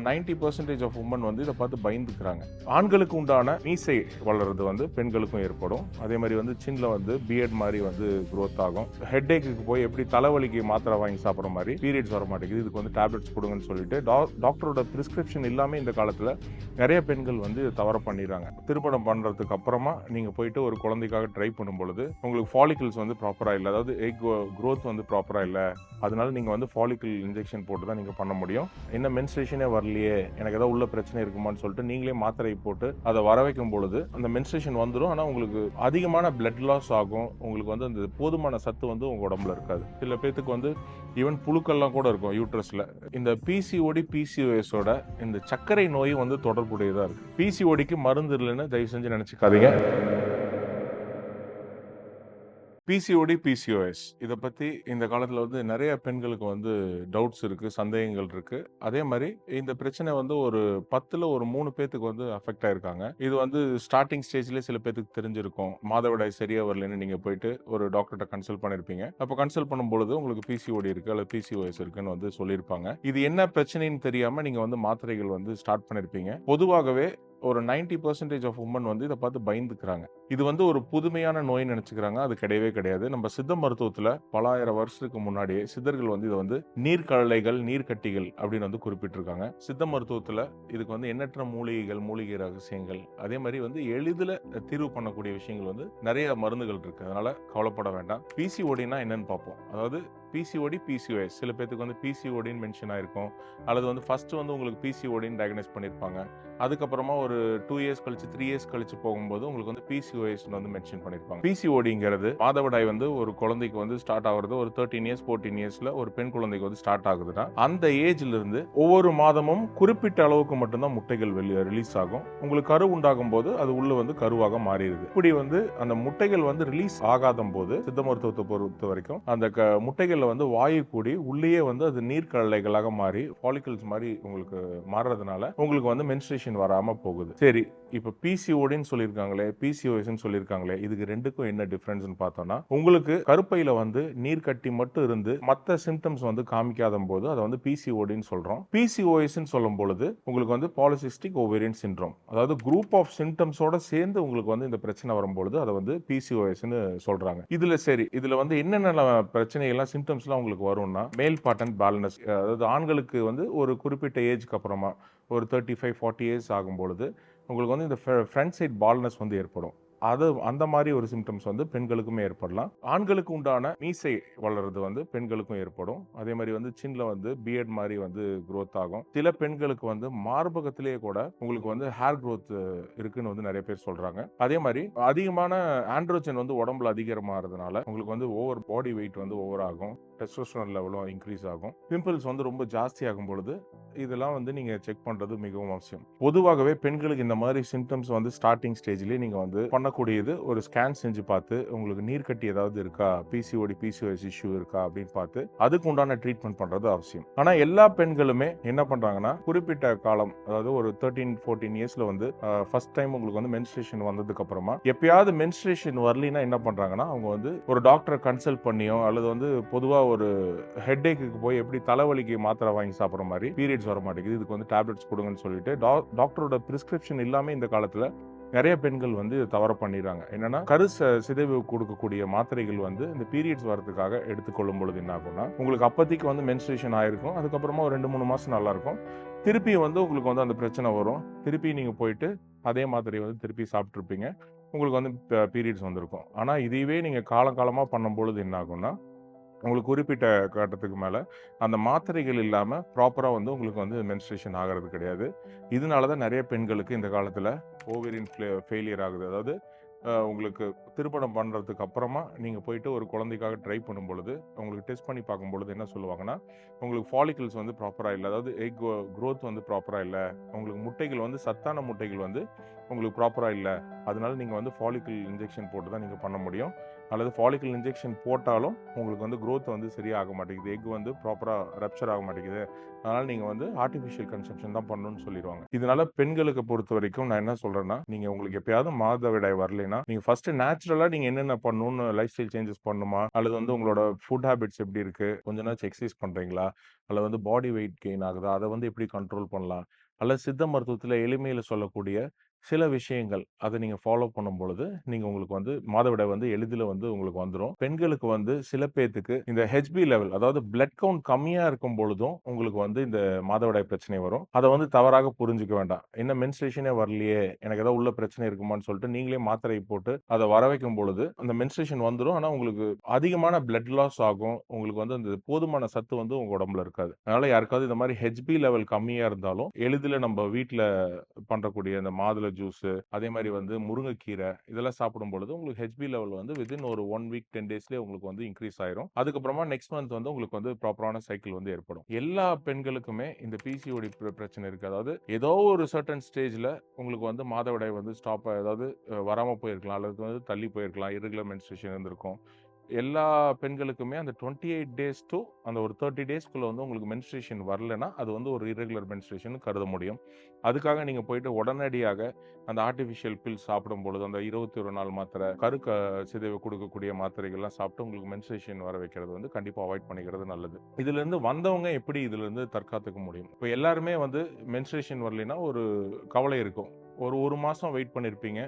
90% of woman வந்து இதை பார்த்து பயந்துக்கிறாங்க. ஆண்களுக்கு உண்டான மீசை வளர்றது வந்து பெண்களுக்கும் ஏற்படும். அதே மாதிரி வந்து சின்ல வந்து பியர்ட் மாதிரி வந்து growth ஆகும். ஹெட்ஏக்கு போய் எப்படி தலைவலிக்கு மாத்திரை வாங்கி சாப்பிட்ற மாதிரி பீரியட்ஸ் வர மாட்டேங்குது, இதுக்கு வந்து டேப்லெட்ஸ் கொடுங்கன்னு சொல்லிட்டு டாக்டரோட பிரிஸ்கிரிப்ஷன் இல்லாம இந்த காலத்துல நிறைய பெண்கள் வந்து தவற பண்ணிடுறாங்க. திருமணம் பண்றதுக்கு அப்புறமா நீங்க போயிட்டு ஒரு குழந்தைக்காக ட்ரை பண்ணும் பொழுது உங்களுக்கு ஃபாலிகல்ஸ் வந்து ப்ராப்பரா இல்லை, அதாவது எக் growth வந்து ப்ராப்பரா இல்லை, அதனால நீங்க வந்து ஃபாலிக்கல் இன்ஜெக்ஷன் போட்டு தான் நீங்க பண்ண முடியும். என்ன மென்ஸ்ட்ரேஷனே வரலையே, எனக்கு ஏதாவது உள்ள பிரச்சனை இருக்குமான்னு சொல்லிட்டு நீங்களே மாத்திரை போட்டு அதை வர வைக்கும் பொழுது அந்த மென்ஸ்ட்ரேஷன் வந்துடும். ஆனா உங்களுக்கு அதிகமான பிளட் லாஸ் ஆகும். உங்களுக்கு வந்து அந்த போதுமான சத்து வந்து உங்க உடம்புல இருக்காது. சில பேத்துக்கு வந்து ஈவன் புழுக்கள்லாம் கூட இருக்கும் யூட்ரஸ்ல. இந்த பிசிஓடி பிசிஓஎஸோட இந்த சர்க்கரை நோய் வந்து தொடர்புடையதா இருக்கு. பிசிஓடிக்கு மருந்து இல்லைன்னு தயவு செஞ்சு நினைச்சுக்காதீங்க. பிசிஓடி பிசிஓஎஸ் இதை பத்தி இந்த காலத்துல வந்து நிறைய பெண்களுக்கு வந்து டவுட்ஸ் இருக்கு, சந்தேகங்கள் இருக்கு. அதே மாதிரி இந்த பிரச்சனை வந்து ஒரு 10ல் ஒரு 3 பேத்துக்கு வந்து அஃபெக்ட் ஆயிருக்காங்க. இது வந்து ஸ்டார்டிங் ஸ்டேஜ்லேயே சில பேத்துக்கு தெரிஞ்சிருக்கும். மாதவிடாய் சரியா வரலன்னு நீங்க போயிட்டு ஒரு டாக்டர்கிட்ட கன்சல்ட் பண்ணிருப்பீங்க. அப்போ கன்சல்ட் பண்ணும்பொழுது உங்களுக்கு பிசிஓடி இருக்கு அல்லது பிசிஓஎஸ் இருக்குன்னு வந்து சொல்லியிருப்பாங்க. இது என்ன பிரச்சனைன்னு தெரியாம நீங்க வந்து மாத்திரைகள் வந்து ஸ்டார்ட் பண்ணிருப்பீங்க. பொதுவாகவே ஒரு 90% ஆஃப் உமன் வந்து இதை பார்த்து பயந்துக்கிறாங்க. இது வந்து ஒரு புதுமையான நோய் நினைச்சுக்கிறாங்க. அது கிடையவே கிடையாது. நம்ம சித்த மருத்துவத்துல பல ஆயிரம் வருஷத்துக்கு முன்னாடியே சித்தர்கள் வந்து இதை வந்து நீர்க்கடலைகள், நீர்க்கட்டிகள் அப்படின்னு வந்து குறிப்பிட்டிருக்காங்க. சித்த மருத்துவத்துல இதுக்கு வந்து எண்ணற்ற மூலிகைகள், மூலிகை ரகசியங்கள், அதே மாதிரி வந்து எளிதில் தீர்வு பண்ணக்கூடிய விஷயங்கள் வந்து நிறைய மருந்துகள் இருக்கு. அதனால கவலைப்பட வேண்டாம். பிசிஓடினா என்னன்னு பார்ப்போம். அதாவது பிசிஓடி பிசிஓஎஸ் சில பேருக்கு வந்து பிசிஓடின்னு மென்ஷன் ஆயிருக்கும், அல்லது வந்து ஃபர்ஸ்ட் வந்து உங்களுக்கு பிசிஓடின்னு டயக்னைஸ் பண்ணியிருப்பாங்க. அதுக்கப்புறமா ஒரு 2 இயர்ஸ் கழிச்சு 3 இயர்ஸ் கழிச்சு போகும்போது உங்களுக்கு வந்து பிசிஓஎஸ் வந்து மென்ஷன் பண்ணியிருப்பாங்க. பிசிஓடிங்கிறது மாதவிடாய் வந்து ஒரு குழந்தைக்கு வந்து ஸ்டார்ட் ஆகுறது ஒரு 13 இயர்ஸ் 14 இயர்ஸ்ல ஒரு பெண் குழந்தைக்கு வந்து ஸ்டார்ட் ஆகுதுன்னா அந்த ஏஜ்ல இருந்து ஒவ்வொரு மாதமும் குறிப்பிட்ட அளவுக்கு மட்டும்தான் முட்டைகள் ரிலீஸ் ஆகும். உங்களுக்கு கரு உண்டாகும் போது அது உள்ள வந்து கருவாக மாறிடுது. இப்படி வந்து அந்த முட்டைகள் வந்து ரிலீஸ் ஆகாத போது சித்த மருத்துவத்தை பொறுத்த வரைக்கும் அந்த முட்டைகள்ல வந்து வாயு கூடி உள்ளேயே வந்து அது நீர்க்கடலைகளாக மாறி ஃபாலிகல்ஸ் மாதிரி உங்களுக்கு மாறுறதுனால உங்களுக்கு வந்து மென்ஸ்ட்ரேஷன் வராம போகுது. சரி, இப்ப பிசிஓடின்னு சொல்லியிருக்காங்களே, பிசிஓஎஸ் சொல்லியிருக்காங்களே, இதுக்கு ரெண்டுக்கும் என்ன டிஃபரன்ஸ்னு பார்த்தோம்னா உங்களுக்கு கருப்பையில வந்து நீர் கட்டி மட்டும் இருந்து மற்ற சிம்டம்ஸ் வந்து காமிக்காத போது அதை வந்து பிசிஓடின்னு சொல்றோம். பிசிஓஎஸ் சொல்லும் பொழுது உங்களுக்கு வந்து பாலிசிஸ்டிக் ஓவேரியன் சிண்ட்ரோம், அதாவது குரூப் ஆஃப் சிம்டம்ஸோட சேர்ந்து உங்களுக்கு வந்து இந்த பிரச்சனை வரும்பொழுது அதை வந்து பிசிஓஎஸ் சொல்றாங்க. இதுல வந்து என்னென்ன பிரச்சனைகள்லாம் சிம்டம்ஸ்லாம் உங்களுக்கு வரும்னா மேல் பார்ட்டன் பேலன்ஸ், அதாவது ஆண்களுக்கு வந்து ஒரு குறிப்பிட்ட ஏஜ்க்கு அப்புறமா ஒரு 35-40 இயர்ஸ் ஆகும்பொழுது உங்களுக்கு வந்து இந்த ஃப்ரண்ட் சைட் பால்னஸ் வந்து ஏற்படும். அது அந்த மாதிரி ஒரு சிம்டம்ஸ் வந்து பெண்களுக்குமே ஏற்படலாம். ஆண்களுக்கு உண்டான மீசை வளர்றது வந்து பெண்களுக்கும் ஏற்படும். அதே மாதிரி வந்து சின்ல வந்து பியர்ட் மாதிரி வந்து growth ஆகும். சில பெண்களுக்கு வந்து மார்பகத்திலேயே கூட உங்களுக்கு வந்து ஹேர் growth இருக்குன்னு வந்து நிறைய பேர் சொல்றாங்க. அதே மாதிரி அதிகமான ஆண்ட்ரோஜன் வந்து உடம்புல அதிகமாகிறதுனால உங்களுக்கு வந்து ஓவர் பாடி வெயிட் வந்து ஓவர் ஆகும், டெஸ்டோஸ்டெரான் லெவலும் இன்க்ரீஸ் ஆகும். பிம்பிள்ஸ் வந்து ரொம்ப ஜாஸ்தி ஆகும் பொழுது இதெல்லாம் வந்து நீங்க செக் பண்றது மிகவும் அவசியம். பொதுவாகவே பெண்களுக்கு இந்த மாதிரி சிம்டம்ஸ் வந்து ஸ்டார்டிங் ஸ்டேஜ்லயே நீங்க வந்து பண்ணக்கூடியது ஒரு ஸ்கேன் செஞ்சு பார்த்து உங்களுக்கு நீர்க்கட்டி ஏதாவது இருக்கா, பிசிஓடி பிசிஓஎஸ் இஷ்யூ இருக்கா அப்படின்னு பார்த்து அதுக்கு உண்டான ட்ரீட்மெண்ட் பண்றது அவசியம். ஆனா எல்லா பெண்களுமே என்ன பண்றாங்கன்னா குறிப்பிட்ட காலம், அதாவது ஒரு 13-14 இயர்ஸ்ல வந்து ஃபர்ஸ்ட் டைம் உங்களுக்கு வந்து மென்ஸ்ட்ரேஷன் வந்ததுக்கு அப்புறமா எப்பயாவது மென்ஸ்ட்ரேஷன் வரலினா என்ன பண்றாங்கன்னா அவங்க வந்து ஒரு டாக்டரை கன்சல்ட் பண்ணியோ அல்லது வந்து பொதுவா ஒரு ஹெட்ஏக்கு போய் எப்படி தலைவலிக்கு மாத்திரை வாங்கி சாப்பிட்ற மாதிரி பீரியட்ஸ் வர மாட்டேங்குது, இதுக்கு வந்து டேப்லெட்ஸ் கொடுங்கன்னு சொல்லிட்டு டாக்டரோட பிரிஸ்கிரிப்ஷன் இல்லாம இந்த காலத்துல நிறைய பெண்கள் வந்து தவற பண்ணிடுறாங்க. என்னன்னா கரு சிதைவு கொடுக்கக்கூடிய மாத்திரைகள் வந்து இந்த பீரியட்ஸ் வரதுக்காக எடுத்துக்கொள்ளும் பொழுது என்ன ஆகும்னா உங்களுக்கு அப்போதைக்கு வந்து மென்ஸ்ட்ரேஷன் ஆயிருக்கும், அதுக்கப்புறமா ஒரு 2-3 மாசம் நல்லா இருக்கும், திருப்பி வந்து உங்களுக்கு வந்து அந்த பிரச்சனை வரும், திருப்பி நீங்க போயிட்டு அதே மாத்திரையை வந்து திருப்பி சாப்பிட்டுருப்பீங்க, உங்களுக்கு வந்து பீரியட்ஸ் வந்திருக்கும். ஆனா இதுவே நீங்க காலகாலமா பண்ணும் பொழுது என்ன ஆகும்னா உங்களுக்கு குறிப்பிட்ட கட்டத்துக்கு மேல அந்த மாத்திரைகள் இல்லாம ப்ராப்பரா வந்து உங்களுக்கு வந்து மென்ஸ்ட்ரேஷன் ஆகிறது கிடையாது. இதனால தான் நிறைய பெண்களுக்கு இந்த காலத்துல ஓவேரியன் ஃபெயிலியர் ஆகுது. அதாவது உங்களுக்கு திருமணம் பண்றதுக்கு அப்புறமா நீங்க போயிட்டு ஒரு குழந்தைக்காக ட்ரை பண்ணும் பொழுது உங்களுக்கு டெஸ்ட் பண்ணி பார்க்கும் பொழுது என்ன சொல்லுவாங்கன்னா உங்களுக்கு ஃபாலிகல்ஸ் வந்து ப்ராப்பரா இல்லை, அதாவது எக் growth வந்து ப்ராப்பரா இல்லை, உங்களுக்கு முட்டைகள் வந்து சத்தான முட்டைகள் வந்து உங்களுக்கு ப்ராப்பரா இல்லை, அதனால நீங்க வந்து ஃபாலிக்கல் இன்ஜெக்ஷன் போட்டு தான் நீங்க பண்ண முடியும், அல்லது ஃபாலிக்கல் இன்ஜெக்ஷன் போட்டாலும் உங்களுக்கு வந்து growth வந்து சரியாக மாட்டேங்குது. எக் வந்து ப்ராப்பரா ரப்ச்சர் ஆக மாட்டேங்குது. அதனால நீங்க வந்து ஆர்டிஃபிஷியல் கன்செப்ஷன் தான் பண்ணணும்னு சொல்லிருவாங்க. இதனால பெண்களுக்கு பொறுத்தவரைக்கும் நான் என்ன சொல்றேன்னா, நீங்க உங்களுக்கு எப்பயாவது மாதவிடாய் வரலைன்னா, நீங்க ஃபர்ஸ்ட் நேச்சுரலா நீங்க என்னென்ன பண்ணணும்னு லைஃப் ஸ்டைல் சேஞ்சஸ் பண்ணணுமா? அல்லது வந்து உங்களோட ஃபுட் ஹேபிட்ஸ் எப்படி இருக்கு? கொஞ்ச நாச்சு எக்சர்சைஸ் பண்றீங்களா? அல்லது வந்து பாடி வெயிட் கெயின் ஆகுதா? அத வந்து எப்படி கண்ட்ரோல் பண்ணலாம்? அல்லது சித்த மருத்துவத்தில எளிமையில சொல்லக்கூடிய சில விஷயங்கள் அத நீங்க ஃபாலோ பண்ணும்பொழுது, நீங்க உங்களுக்கு வந்து மாதவிடாய் வந்து எளிதில வந்து உங்களுக்கு வந்துரும். பெண்களுக்கு வந்து சில பேத்துக்கு இந்த ஹெச்பி லெவல் அதாவது பிளட் கவுண்ட் கம்மியா இருக்கும் பொழுதும் உங்களுக்கு வந்து இந்த மாதவிடாய் பிரச்சனை வரும். அத வந்து தவறாக புரிஞ்சுக்க வேண்டாம். என்ன மென்ஸ்ட்ரேஷனே வரலையே! எனக்கு ஏதாவது உள்ள பிரச்சனை இருக்குமான்னு சொல்லிட்டு நீங்களே மாத்திரை போட்டு அத வர வைக்கும் பொழுது, அந்த மென்ஸ்ட்ரேஷன் வந்துரும். ஆனா உங்களுக்கு அதிகமான பிளட் லாஸ் ஆகும். உங்களுக்கு வந்து அந்த போதுமான சத்து வந்து உங்க உடம்புல இருக்காது. அதனால யாருக்காவது இந்த மாரி ஹெச்பி லெவல் கம்மியா இருந்தாலும், எளிதில நம்ம வீட்ல பண்றக்கூடிய இந்த மாதுளை ஜூஸு, அதே மாரி வந்து முருங்கைக்கீரை இதெல்லாம் சாப்பிடும் பொழுது உங்களுக்கு ஹெச்பி லெவல் வந்து வித்தின் ஒரு 1 வீக் 10 டேஸ்லயே உங்களுக்கு வந்து இன்கிரீஸ் ஆயிரும். அதுக்கப்புறமா நெக்ஸ்ட் மந்த் வந்து உங்களுக்கு வந்து ப்ராப்பரான சைக்கிள் வந்து ஏற்படும். எல்லா பெண்களுக்குமே இந்த பிசிஓடி பிரச்சனை இருக்கு. அதாவது ஏதோ ஒரு சர்டன் ஸ்டேஜ்ல உங்களுக்கு வந்து மாதவிடாய் வந்து ஸ்டாப் அதாவது வராம போயிருக்கலாம். அல்லது வந்து தள்ளி போயிருக்கலாம். இர்ரெகுலர் மென்ஸ்ட்ரேஷன் இருந்திருக்கும். எல்லா பெண்களுக்குமே அந்த 28 டேஸ் டூ அந்த ஒரு 30 டேஸ்க்குள்ள வந்து உங்களுக்கு மென்ஸ்ட்ரேஷன் வரலன்னா, அது வந்து ஒரு இர்ரெகுலர் மென்ஸ்ட்ரேஷன் கருத முடியும். அதுக்காக நீங்க போயிட்டு உடனடியாக அந்த ஆர்டிஃபிஷியல் பில் சாப்பிடும் பொழுது, அந்த 21 நாள் மாத்திரை, சிதைவு கொடுக்கக்கூடிய மாத்திரைகள்லாம் சாப்பிட்டு உங்களுக்கு மென்ஸ்ட்ரேஷன் வர வைக்கிறது வந்து கண்டிப்பா அவாய்ட் பண்ணிக்கிறது நல்லது. இதிலிருந்து வந்தவங்க எப்படி இதிலிருந்து தற்காத்துக்க முடியும்? இப்ப எல்லாருமே வந்து மென்ஸ்ட்ரேஷன் வரலைன்னா ஒரு கவலை இருக்கும். ஒரு 1 மாசம் வெயிட் பண்ணியிருப்பீங்க.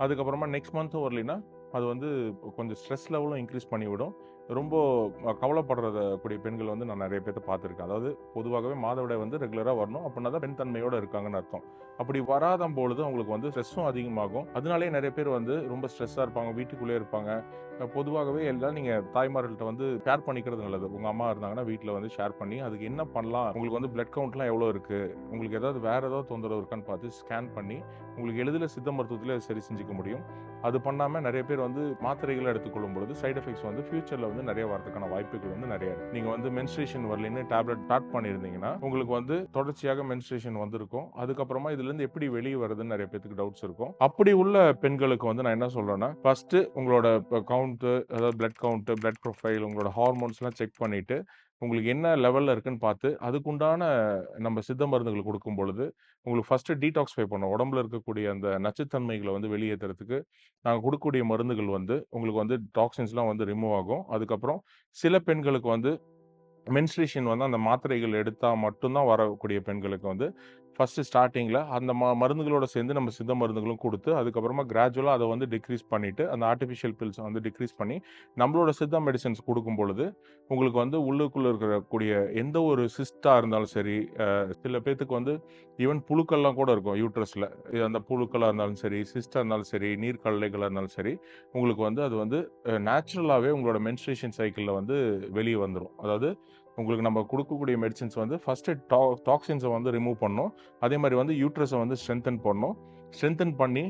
அதுக்கப்புறமா நெக்ஸ்ட் மந்த்தும் வரலைன்னா, அது வந்து கொஞ்சம் ஸ்ட்ரெஸ் லெவலும் இன்க்ரீஸ் பண்ணிவிடும். ரொம்ப கவலைப்படுறத கூடிய பெண்கள் வந்து நான் நெறைய பேத்த பார்த்துருக்கேன். அதாவது பொதுவாகவே மாதவிடாய் வந்து ரெகுலரா வரணும். அப்படின்னா தான் பெண் தன்மையோட இருக்காங்கன்னு அர்த்தம். அப்படி வராத பொழுது அவங்களுக்கு வந்து ஸ்ட்ரெஸ்ஸும் அதிகமாகும். அதனாலேயே நெறைய பேர் வந்து ரொம்ப ஸ்ட்ரெஸ்ஸா இருப்பாங்க. வீட்டுக்குள்ளேயே இருப்பாங்க. பொதுவாகவே எல்லாம் நீங்க தாய்மார்கள்ட்ட வந்து ஷேர் பண்ணிக்கிறது நல்லது. உங்க அம்மா இருந்தாங்கன்னா வீட்ல வந்து ஷேர் பண்ணி, அதுக்கு என்ன பண்ணலாம்? உங்களுக்கு வந்து பிளட் கவுண்ட்லாம் எவ்வளோ இருக்கு? உங்களுக்கு ஏதாவது வேற ஏதாவது தொந்தரவு இருக்கான்னு பார்த்து ஸ்கேன் பண்ணி, உங்களுக்கு எளிதில சித்த மருத்துவத்திலே அத சரி செஞ்சுக்க முடியும். அது பண்ணாம நெறைய பேர் வந்து மாத்திரைகள் எடுத்துக்கொள்ளும் பொழுது சைட் எஃபெக்ட்ஸ் வந்து ஃபியூச்சர்ல வந்து நெறைய வரதுக்கான வாய்ப்புகள் வந்து நெறைய இருக்கு. நீங்க வந்து மென்ஸ்ட்ரேஷன் வரலைன்னு டேப்லெட் ஸ்டார்ட் பண்ணியிருந்தீங்கன்னா, உங்களுக்கு வந்து தொடர்ச்சியாக மென்ஸ்ட்ரேஷன் வந்திருக்கும். அதுக்கப்புறமா இதுலருந்து எப்படி வெளிய வருதுன்னு நெறைய பேத்துக்கு டவுட்ஸ் இருக்கும். அப்படி உள்ள பெண்களுக்கு வந்து நான் என்ன சொல்றேன்னா, ஃபர்ஸ்ட்டு உங்களோட கவுண்ட் அதாவது பிளட் கவுண்ட், பிளட் ப்ரொஃபைல் உங்களோட ஹார்மோன்ஸ்லாம் செக் பண்ணிட்டு, உங்களுக்கு என்ன லெவல்ல இருக்குன்னு பார்த்து, அதுக்குண்டான நம்ம சித்த மருந்துகள் குடுக்கும் பொழுது, உங்களுக்கு ஃபர்ஸ்ட்டு டீடாக்ஸிஃபை பண்ணணும். உடம்புல இருக்கக்கூடிய அந்த நச்சுத்தன்மைகள வந்து வெளியேத்துறதுக்கு, நாங்க குடுக்கக்கூடிய மருந்துகள் வந்து உங்களுக்கு வந்து டாக்ஸின்ஸ்லாம் வந்து ரிமூவ் ஆகும். அதுக்கப்புறம் சில பெண்களுக்கு வந்து மென்ஸ்ட்ரேஷன் வந்து அந்த மாத்திரைகள் எடுத்தா மட்டும் தான் வரக்கூடிய பெண்களுக்கு வந்து ஃபர்ஸ்ட் ஸ்டார்ட்டிங்ல அந்த மருந்துகளோட சேர்ந்து நம்ம சித்த மருந்துகளும் குடுத்து, அதுக்கப்புறமா கிராஜுவலா அத வந்து டிக்ரீஸ் பண்ணிட்டு, அந்த ஆர்டிஃபிஷியல் பில்ஸ வந்து டிக்ரீஸ் பண்ணி, நம்மளோட சித்தா மெடிசின்ஸ் குடுக்கும் பொழுது, உங்களுக்கு வந்து உள்ளுக்குள்ள இருக்கக்கூடிய எந்த ஒரு சிஸ்ட்டா இருந்தாலும் சரி, சில பேத்துக்கு வந்து ஈவன் புழுக்கள்லாம் கூட இருக்கும் யூட்ரஸ்ல. அந்த புழுக்களா இருந்தாலும் சரி, சிஸ்ட்டா இருந்தாலும் சரி, நீர்க்கல்லைகளா இருந்தாலும் சரி, உங்களுக்கு வந்து அது வந்து நேச்சுரலாவே உங்களோட மென்ஸ்ட்ரேஷன் சைக்கிள்ல வந்து வெளிய வந்துரும். அதாவது உங்களுக்கு நம்ம குடுக்கக்கூடிய மெடிசின்ஸ் வந்து ஃபர்ஸ்ட்டு டாக்ஸின்ஸ வந்து ரிமூவ் பண்ணணும். அதே மாரி வந்து யூட்ரஸ வந்து ஸ்ட்ரெங்தன் பண்ணணும். ஸ்ட்ரெங்தன் பண்ணி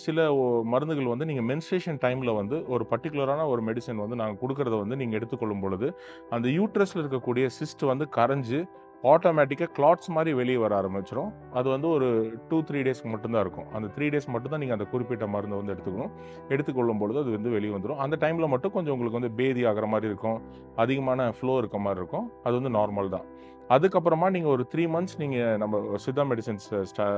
சில மருந்துகள் வந்து நீங்க மென்ஸ்ட்ரேஷன் டைம்ல வந்து ஒரு பர்ட்டிகுலரான ஒரு மெடிசின் வந்து நாங்க குடுக்கறத வந்து நீங்க எடுத்துக்கொள்ளும் பொழுது, அந்த யூட்ரஸ்ல இருக்கக்கூடிய சிஸ்ட் வந்து கரைஞ்சு, ஆட்டோமேட்டிக்கா கிளாட்ஸ் மாரி வெளிய வர ஆரம்பிச்சுரும். அது வந்து ஒரு 2, 3 டேஸ்க்கு மட்டும் தான் இருக்கும். அந்த 3 டேஸ் மட்டும் தான் நீங்க அந்த குறிப்பிட்ட மருந்த வந்து எடுத்துக்கணும். எடுத்துக்கொள்ளும் பொழுது அது வந்து வெளிய வந்துரும். அந்த டைம்ல மட்டும் கொஞ்சம் உங்களுக்கு வந்து பேதி ஆகுற மாரி இருக்கும். அதிகமான ஃப்ளோ இருக்க மாரி இருக்கும். அது வந்து நார்மல் தான். அதுக்கப்புறமா நீங்க ஒரு 3 மந்த்ஸ் நீங்க நம்ம சித்தா மெடிசின்ஸ்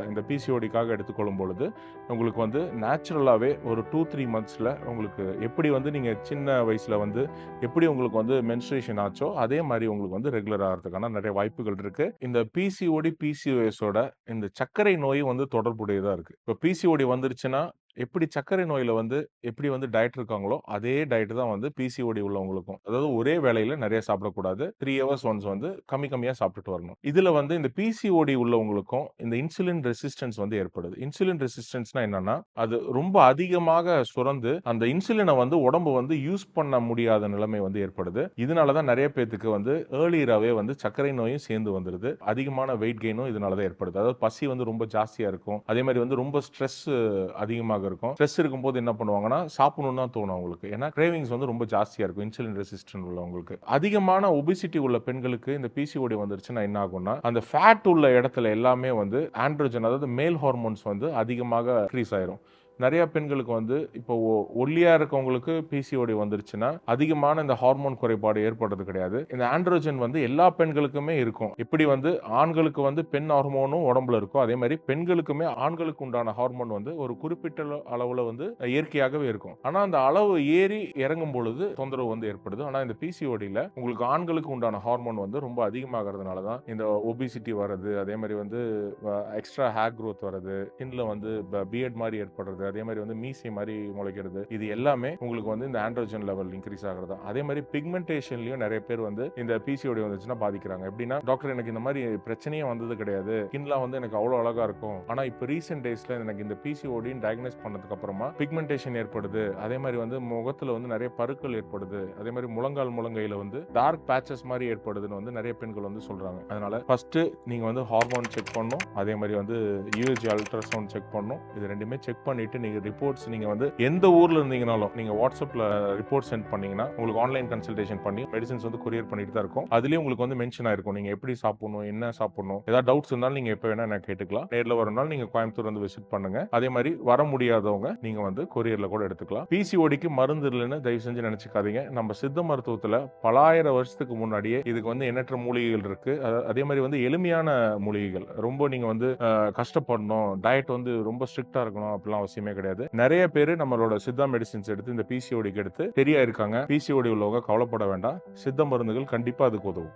இந்த பிசிஓடிக்காக எடுத்துக்கொள்ளும் பொழுது, உங்களுக்கு வந்து நேச்சுரலாவே ஒரு 2, 3 மந்த்ஸ்ல உங்களுக்கு எப்படி வந்து நீங்க சின்ன வயசுல வந்து எப்படி உங்களுக்கு வந்து மென்ஸ்ட்ரேஷன் ஆச்சோ, அதே மாரி உங்களுக்கு வந்து ரெகுலர் ஆகுறதுக்கான நெறைய வாய்ப்புகள் இருக்கு. இந்த பிசிஓடி, பிசிஓஎஸோட இந்த சர்க்கரை நோய் வந்து தொடர்புடையதா இருக்கு. இப்ப பிசிஓடி வந்துருச்சுன்னா, எப்படி சர்க்கரை நோயில வந்து எப்படி வந்து டயட் இருக்காங்களோ, அதே டயட் தான் வந்து பிசிஓடி உள்ளவங்களுக்கும். அதாவது ஒரே வேளையில நெறைய சாப்பிடக்கூடாது. 3 ஹவர்ஸ் ஒன்ஸ் வந்து கம்மி கம்மியா சாப்பிட்டுட்டு வரணும். இதுல வந்து இந்த பிசிஓடி உள்ளவங்களுக்கும் இந்த இன்சுலின் ரெசிஸ்டன்ஸ் வந்து ஏற்படுது. இன்சுலின் ரெசிஸ்டன்ஸ்னா என்னன்னா, அது ரொம்ப அதிகமாக சுரந்து அந்த இன்சுலின வந்து உடம்பு வந்து யூஸ் பண்ண முடியாத நிலைமை வந்து ஏற்படுது. இதனால தான் நெறைய பேத்துக்கு வந்து ஏர்லியராவே வந்து சர்க்கரை நோயும் சேர்ந்து வந்துருது. அதிகமான வெயிட் கெயினும் இதனால தான் ஏற்படுது. அதாவது பசி வந்து ரொம்ப ஜாஸ்தியா இருக்கும். அதே மாரி வந்து ரொம்ப ஸ்ட்ரெஸ் அதிகமாக இருக்கும். ஸ்ட்ரெஸ் இருக்கும்போது என்ன பண்ணுவாங்கன்னா, சாப்பிடணும்னு தான் தோணும் அவங்களுக்கு. ஏன்னா கிரேவிங்ஸ் வந்து ரொம்ப ஜாஸ்தியா இருக்கும். இன்சுலின் ரெசிஸ்டன்ட் உள்ளவங்களுக்கு. அதிகமான ஒபிசிட்டி உள்ள பெண்களுக்கு இந்த பிசிஓடி வந்துருச்சுன்னா என்ன ஆகும்னா, அந்த ஃபேட் உள்ள இடத்துல எல்லாமே வந்து ஆண்ட்ரோஜன் அதாவது மேல் ஹார்மோன்ஸ் வந்து அதிகமாக இன்கிரீஸ் ஆயிரும். நிறைய பெண்களுக்கு வந்து இப்போ ஒல்லியா இருக்கவங்களுக்கு பிசிஓடி வந்துருச்சுன்னா அதிகமான இந்த ஹார்மோன் குறைபாடு ஏற்படுறது கிடையாது. இந்த ஆண்ட்ரோஜன் வந்து எல்லா பெண்களுக்குமே இருக்கும். எப்படி வந்து ஆண்களுக்கு வந்து பெண் ஹார்மோனும் உடம்புல இருக்கோ, அதே மாதிரி பெண்களுக்குமே ஆண்களுக்கு உண்டான ஹார்மோன் வந்து ஒரு குறிப்பிட்ட அளவுல வந்து இயற்கையாகவே இருக்கும். ஆனா அந்த அளவு ஏறி இறங்கும் பொழுது தொந்தரவு வந்து ஏற்படுது. ஆனா இந்த பிசிஓடியில உங்களுக்கு ஆண்களுக்கு உண்டான ஹார்மோன் வந்து ரொம்ப அதிகமாகிறதுனால தான் இந்த ஒபிசிட்டி வர்றது, அதே மாதிரி வந்து எக்ஸ்ட்ரா ஹேர் growth வர்றது, ஸ்கின்ல வந்து பியர்ட் மாதிரி ஏற்படுறது, அதே மாதிரி வந்து மீசை மாதிரி முளைக்கிறது, இது எல்லாமே உங்களுக்கு வந்து இந்த ஆண்ட்ரோஜன் லெவல் இன்க்ரீஸ் ஆகிறது. அதே மாதிரி பிக்மெண்டேஷன்லயும் நிறைய பேர் வந்து இந்த பிசிஓடி வந்துச்சுன்னா பாதிக்கிறாங்க. எப்படின்னா, டாக்டர் எனக்கு இந்த மாதிரி பிரச்சனையே வந்தது கிடையாது, ஸ்கின்லாம் வந்து எனக்கு அவ்வளோ அழகா இருக்கும், ஆனா இப்போ ரீசெண்ட் டேஸ்ல எனக்கு இந்த பிசிஓடின்னு டயக்னைஸ் பண்ணதுக்கு அப்புறமா பிக்மெண்டேஷன் ஏற்படுது, அதே மாதிரி வந்து முகத்துல வந்து நிறைய பருக்கள் ஏற்படுது, அதே மாதிரி முழங்கால் முழங்கையில வந்து டார்க் பேச்சஸ் மாதிரி ஏற்படுதுன்னு வந்து நிறைய பெண்கள் வந்து சொல்றாங்க. அதனால ஃபர்ஸ்ட் நீங்க வந்து ஹார்மோன் செக் பண்ணணும், அதே மாதிரி வந்து யூஎஸ்ஜி அல்ட்ராசவுண்ட் செக் பண்ணணும். இது ரெண்டுமே செக் பண்ணிட்டு நீங்க ரிப்போர்ட்ஸ் நீங்க வந்து எந்த ஊர்ல இருந்தீங்கனாலும் நீங்க வாட்ஸ்அப்ல ரிப்போர்ட் சென்ட் பண்ணீங்கன்னா உங்களுக்கு ஆன்லைன் கன்சல்டேஷன் பண்ணி மெடிசன்ஸ் வந்து கொரியர் பண்ணிட்டு தான் இருக்கும். அதுலயும் உங்களுக்கு வந்து மென்ஷன் ஆயிருக்கும் நீங்க எப்படி சாப்பிடணும், என்ன சாப்பிடணும். ஏதாவது டவுட்ஸ் இருந்தாலும் நீங்க எப்ப வேணா என்ன கேட்டுக்கலாம். நேர்ல வரனால நீங்க கோயம்புத்தூர் வந்து விசிட் பண்ணுங்க. அதே மாதிரி வர முடியாதவங்க நீங்க வந்து கொரியர்ல கூட எடுத்துக்கலாம். பிசிஓடிக்கு மருந்து இல்லைன்னு தயவு செஞ்சு நினைச்சுக்காதீங்க. நம்ம சித்த மருத்துவத்துல பலாயிரம் வருஷத்துக்கு முன்னாடியே இதுக்கு வந்து எண்ணற்ற மூலிகைகள் இருக்கு. அதே மாதிரி வந்து எளிமையான மூலிகைகள். ரொம்ப நீங்க வந்து கஷ்டப்படணும், டயட் வந்து ரொம்ப ஸ்ட்ரிக்டா இருக்கணும் அப்படிலாம் அவசியமே கிடையாது. நிறைய பேர் நம்மளோட சித்தா மெடிசின்ஸ் எடுத்து இந்த பிசிஓடிக்கு எடுத்து சரியா இருக்காங்க. பிசிஓடி உள்ளவங்க கவலைப்பட வேண்டாம். சித்த மருந்துகள் கண்டிப்பா அதுக்கு உதவும்.